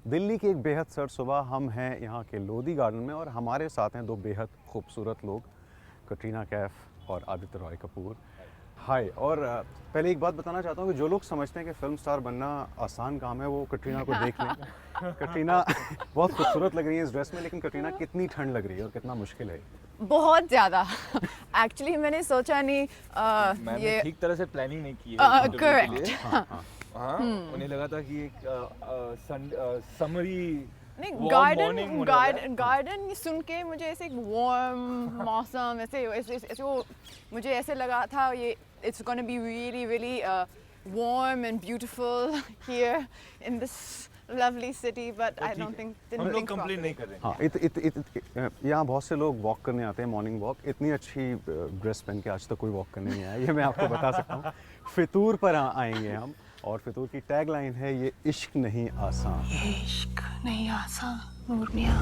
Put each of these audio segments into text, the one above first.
दिल्ली की एक बेहद सर्द सुबह, हम हैं यहाँ के लोधी गार्डन में और हमारे साथ हैं दो बेहद खूबसूरत लोग, कटरीना कैफ और आदित्य रॉय कपूर। हाय। और पहले एक बात बताना चाहता हूँ कि जो लोग समझते हैं कि फिल्म स्टार बनना आसान काम है वो कटरीना को देख लें। कटरीना बहुत खूबसूरत लग रही है इस ड्रेस में, लेकिन कटरीना कितनी ठंड लग रही है और कितना मुश्किल है। बहुत ज़्यादा। एक्चुअली मैंने सोचा नहीं मैंने ये ठीक तरह से प्लानिंग नहीं की है इंटरव्यू के करेक्ट। लिए। हाँ, उन्हें लगा था कि एक समरी नहीं, warm morning होने वाला है। गार्डन सुन के मुझे ऐसे एक वार्म मौसम ऐसे वो मुझे ऐसे लगा था ये it's gonna be really really warm and beautiful here in this lovely city, but I don't think हम didn't लोग think कंप्लेन नहीं properly. कर रहे हैं। हाँ, यहाँ बहुत से लोग वॉक करने आते हैं, मॉर्निंग वॉक। इतनी अच्छी ड्रेस पहन के आज तक कोई वॉक करने नहीं आया, ये मैं आपको बता सकता हूँ। फितूर पर आएंगे हम, और फितूर की टैग लाइन है ये इश्क नहीं आसान। इश्क नहीं आसान नूर मियाँ,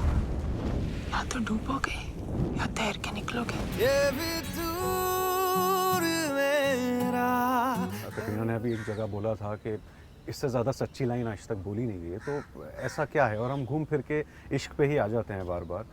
या तो डूबोगे या तैर के निकलोगे। कटरीना ने अभी एक जगह बोला था कि इससे ज़्यादा सच्ची लाइन आज तक बोली नहीं गई है, तो ऐसा क्या है? और हम घूम फिर के इश्क पे ही आ जाते हैं बार बार।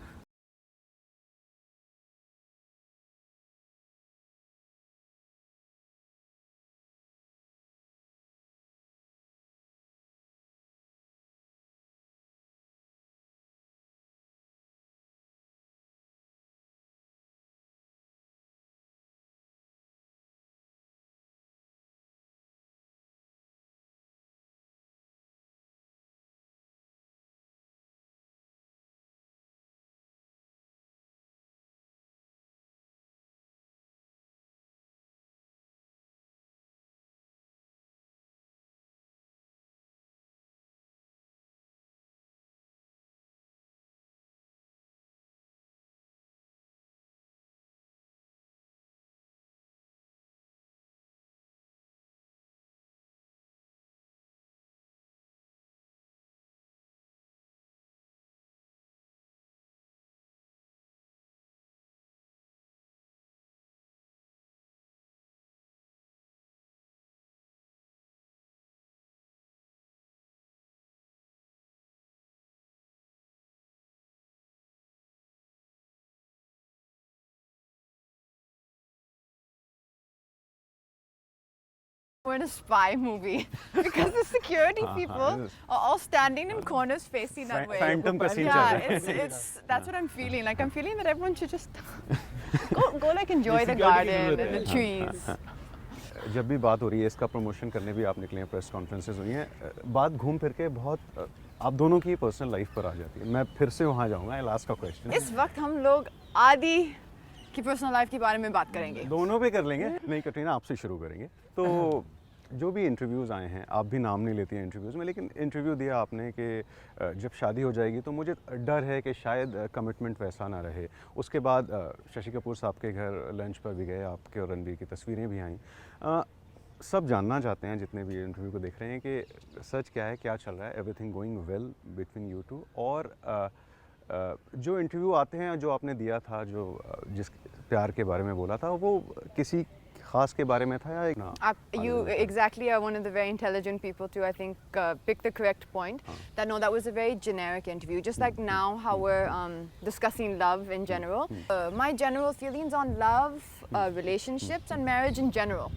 We're in a spy movie because the security people it is. are all standing in corners facing that way. Phantom का scene चल Yeah, रहा है। it's that's what I'm feeling. Like I'm feeling that everyone should just go like enjoy the security की garden जरूरत and the है। trees. जब भी बात हो रही है, इसका प्रमोशन करने भी आप निकले हैं, प्रेस कॉन्फ्रेंसेज हुई हैं, बात घूम फिर के बहुत आप दोनों की पर्सनल लाइफ पर आ जाती है। मैं फिर से वहाँ जाऊँगा, लास्ट का क्वेश्चन। इस वक्त हम लोग आदि की पर्सनल लाइफ के बारे में बात करेंगे। दोनों पे कर लेंगे। नहीं कटरीना, आपसे शुरू करेंगे। तो जो भी इंटरव्यूज़ आए हैं, आप भी नाम नहीं लेती हैं इंटरव्यूज़ में, लेकिन इंटरव्यू दिया आपने कि जब शादी हो जाएगी तो मुझे डर है कि शायद कमिटमेंट वैसा ना रहे। उसके बाद शशि कपूर साहब के घर लंच पर भी गए, आपके और रणबीर की तस्वीरें भी आईं। सब जानना चाहते हैं जितने भी इंटरव्यू को देख रहे हैं कि सच क्या है, क्या चल रहा है, everything going well between you two. और जो इंटरव्यू आते हैं जो आपने दिया था, जो जिस प्यार के बारे में बोला था, वो किसी खास के बारे में था या एक ना? You exactly are one of the very intelligent people to, I think, pick the correct point. That no, that was a very generic interview. Just like now, how we're discussing love in general. My general feelings on love, relationships, and marriage in general.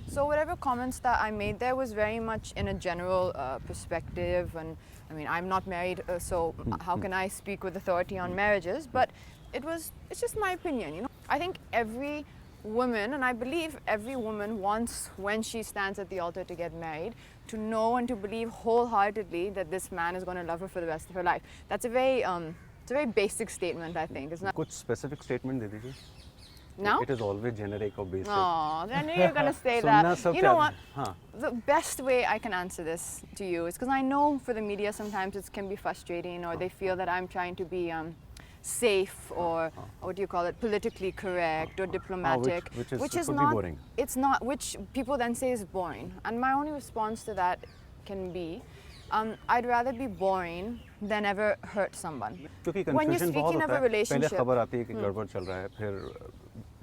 So whatever comments that I made there was very much in a general perspective. And I mean, I'm not married, so how can I speak with authority on marriages? But it's just my opinion, you know. I think every woman, and I believe every woman wants, when she stands at the altar to get married, to know and to believe wholeheartedly that this man is going to love her for the rest of her life. That's a very it's a very basic statement, I think. It's not. कुछ specific statement दे दीजिए। Now? It is always generic or basic. Oh, I knew you were going to say सुनना that. सब You know प्यार- what? हाँ। The best way I can answer this to you is because I know for the media sometimes it can be frustrating, or they feel that I'm trying to be safe, or what do you call it, politically correct or diplomatic, which is could be not. boring. It's not, which people then say is boring. And my only response to that can be, I'd rather be boring than ever hurt someone. क्योंकि When you're confusion बहुत speaking होता of a है। पहले relationship, खबर आती है कि गड़बड़ चल रहा है, फिर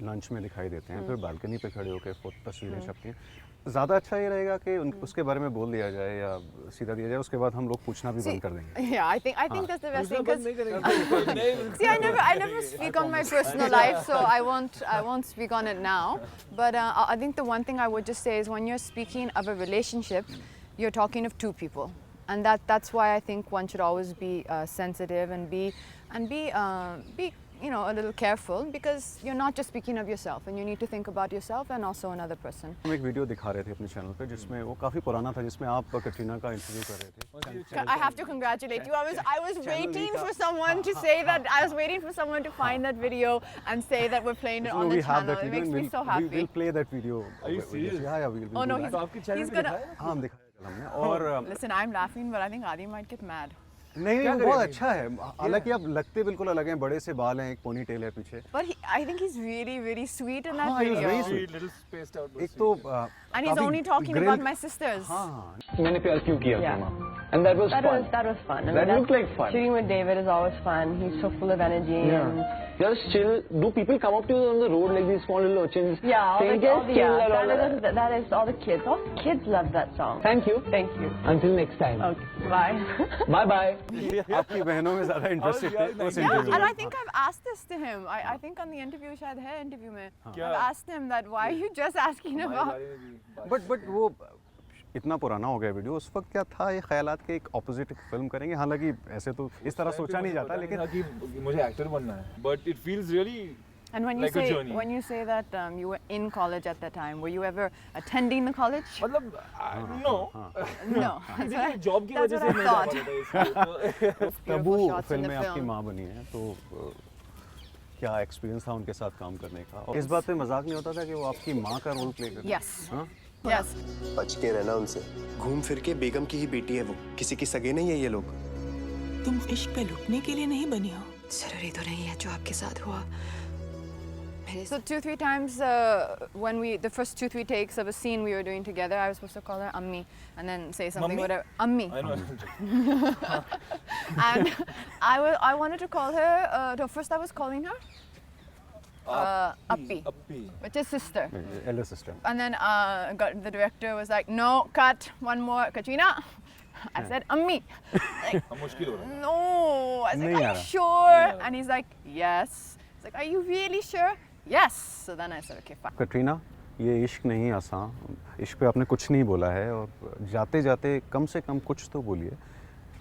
लंच में दिखाई देते हैं, फिर बालकनी पे खड़े होकर तस्वीरें छपती हैं। ज़्यादा अच्छा ये रहेगा कि उसके बारे में बोल दिया जाए या सीधा दिया जाए, उसके बाद हम लोग पूछना भी बंद कर देंगे। Yeah, I think that's the best thing. बंद नहीं 'Cause करेंगे। see, I never speak on my personal life, so I won't speak on it now. But I think the one thing I would just say is when you're speaking of a relationship, you're talking of two people, and that's why I think one should always be sensitive and be you know, a little careful, because you're not just speaking of yourself, and you need to think about yourself and also another person. हम एक video दिखा रहे थे अपने channel पे जिसमें वो काफ़ी पुराना था, जिसमें आप कटरीना का इंटरव्यू कर रहे थे। I have to congratulate you. I was waiting for someone to say that. I was waiting for someone to find that video and say that we're playing it No, on we the have channel. that It video makes and me so happy. we'll play that video. Are you serious? Yeah, we will Oh no, do that. तो आपके channel he's पे gonna. दिखाया? हाँ, हम दिखाया कल हमने। और Listen, I'm laughing, but I think Adi might get mad. नहीं, क्या वो बहुत करेंगे? अच्छा है। हालांकि आप लगते बिल्कुल अलग हैं, बड़े से बाल हैं, एक पोनी टेल है पीछे। But I think he's really, really sweet in that हाँ, he was video. very sweet. Little spaced out. एक तो And he's only talking about my sisters. हाँ, मैंने प्यार क्यों किया Yeah. माँ? And that was fun. That was fun. I That mean, looked like fun. Shooting with David is always fun. He's so full of energy. And Just chill. Do people come up to you on the road like these small little urchins? yeah, saying, "Just chill," and all that? that is all the kids. All the kids love that song. Thank you. Thank you. Until next time. Okay, bye. Bye bye. आपकी बहनों में ज़्यादा interested थे उस Yeah, interview and में। I think I've asked this to him. I think on the interview, शायद है interview में. क्या? I've asked him that why are you just asking about. But वो इतना पुराना हो गया वीडियो, उस वक्त क्या था ये ख्यालात के एक ऑपोजिट फिल्म करेंगे। हालांकि ऐसे तो इस तरह सोचा नहीं जाता, लेकिन कि मुझे एक्टर बनना है, but it feels really And when like a you journey. say that you were in college at that time, were you ever attending the college? मतलब no No. देखिए जॉब की That's वजह what से I नहीं जा thought. पाता था इसलिए तो Tabu Beautiful shots in film the में आपकी film. माँ बनी है, तो क्या एक्सपीरियंस था उनके साथ काम करने का? और इस बात पे मजाक नहीं होता था कि वो आपकी माँ का रोल प्ले कर Yes. हाँ? Yes. बच के रहना उनसे। घूम फिर के बेगम की ही बेटी है वो, किसी की सगे नहीं है ये लोग। तुम इश्क पे लुटने के लिए नहीं बनी हो। जरूरी तो नहीं है जो आपके साथ हुआ। So 2-3 times when the first 2-3 takes of a scene we were doing together, I was supposed to call her Ammi and then say something Mummy? whatever. Ammi. I know And I wanted to call her. No, first I was calling her Appi, Appi which is sister. Elder sister. And then the director was like, no, cut, one more, Katrina. I said, Ammi. Like, अब मुश्किल हो रहा है no. I was like, नहीं are uh you रहा। sure? And he's like, yes. He's like, are you really sure? Yes. So then I said, okay, fine. Katrina, ये इश्क नहीं आसान, इश्क पे आपने कुछ नहीं बोला है, और जाते जाते कम से कम कुछ तो बोलिए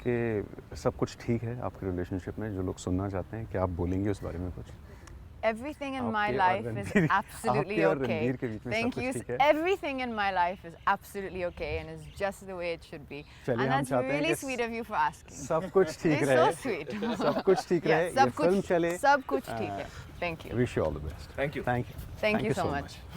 कि सब कुछ ठीक है आपके रिलेशनशिप में। जो लोग सुनना चाहते हैं, क्या आप बोलेंगे उस बारे में कुछ? Everything in my आपके और life is रणबीर- absolutely आपके और okay. रणबीर के बीच में सब Thank कुछ you. ठीक है? Everything in my life is absolutely okay and is just the way it should be. चलिए, And हम that's चाहते हैं really कि sweet of you for asking. सब कुछ ठीक It's रहे, so sweet. सब कुछ ठीक रहे, Yeah, ये फिल्म चले। सब कुछ ठीक है. Thank you. Wish you all the best. Thank you. Thank you. Thank you so much.